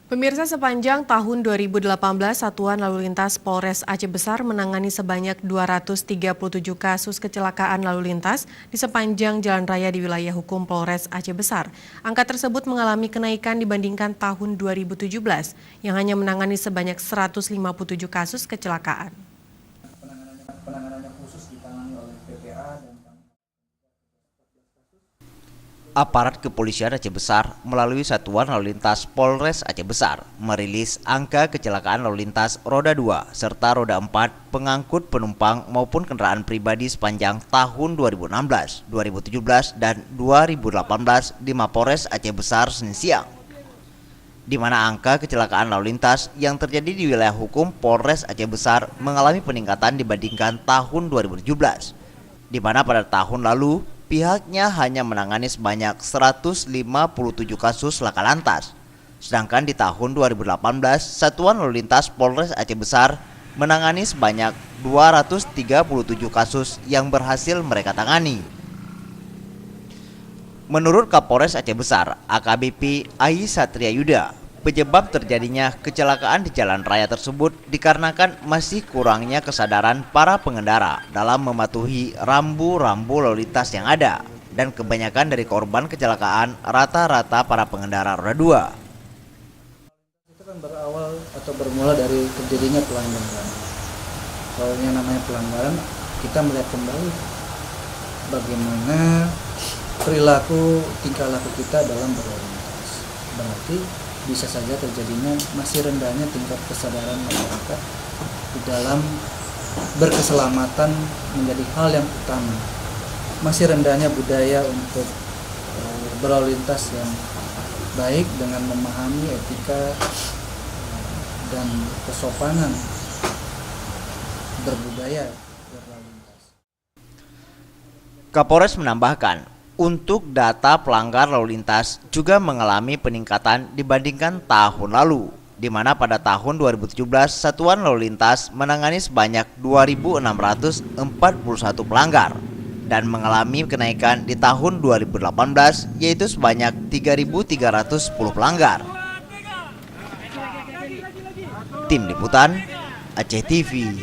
Pemirsa, sepanjang tahun 2018, Satuan Lalu Lintas Polres Aceh Besar menangani sebanyak 237 kasus kecelakaan lalu lintas di sepanjang jalan raya di wilayah hukum Polres Aceh Besar. Angka tersebut mengalami kenaikan dibandingkan tahun 2017 yang hanya menangani sebanyak 157 kasus kecelakaan. Penanganannya khusus ditangani oleh PPA dan Aparat Kepolisian Aceh Besar melalui Satuan Lalu Lintas Polres Aceh Besar merilis angka kecelakaan lalu lintas roda 2 serta roda 4 pengangkut penumpang maupun kendaraan pribadi sepanjang tahun 2016, 2017, dan 2018 di Mapores Aceh Besar Senin siang, di mana angka kecelakaan lalu lintas yang terjadi di wilayah hukum Polres Aceh Besar mengalami peningkatan dibandingkan tahun 2017, di mana pada tahun lalu pihaknya hanya menangani sebanyak 157 kasus laka lantas. Sedangkan di tahun 2018, Satuan Lalu Lintas Polres Aceh Besar menangani sebanyak 237 kasus yang berhasil mereka tangani. Menurut Kapolres Aceh Besar, AKBP Ai Satria Yuda, penyebab terjadinya kecelakaan di jalan raya tersebut dikarenakan masih kurangnya kesadaran para pengendara dalam mematuhi rambu-rambu lalu lintas yang ada, dan kebanyakan dari korban kecelakaan rata-rata para pengendara roda 2. itu kan berawal atau bermula dari terjadinya pelanggaran. Kalau yang namanya pelanggaran, kita melihat kembali bagaimana perilaku tingkah laku kita dalam berlalu lintas. Berarti bisa saja terjadinya masih rendahnya tingkat kesadaran masyarakat di dalam berkeselamatan menjadi hal yang utama. Masih rendahnya budaya untuk berlalu lintas yang baik dengan memahami etika dan kesopanan berbudaya berlalu lintas. Kapolres menambahkan, untuk data pelanggar lalu lintas juga mengalami peningkatan dibandingkan tahun lalu, di mana pada tahun 2017 Satuan Lalu Lintas menangani sebanyak 2.641 pelanggar dan mengalami kenaikan di tahun 2018 yaitu sebanyak 3.310 pelanggar. Tim Liputan Aceh TV.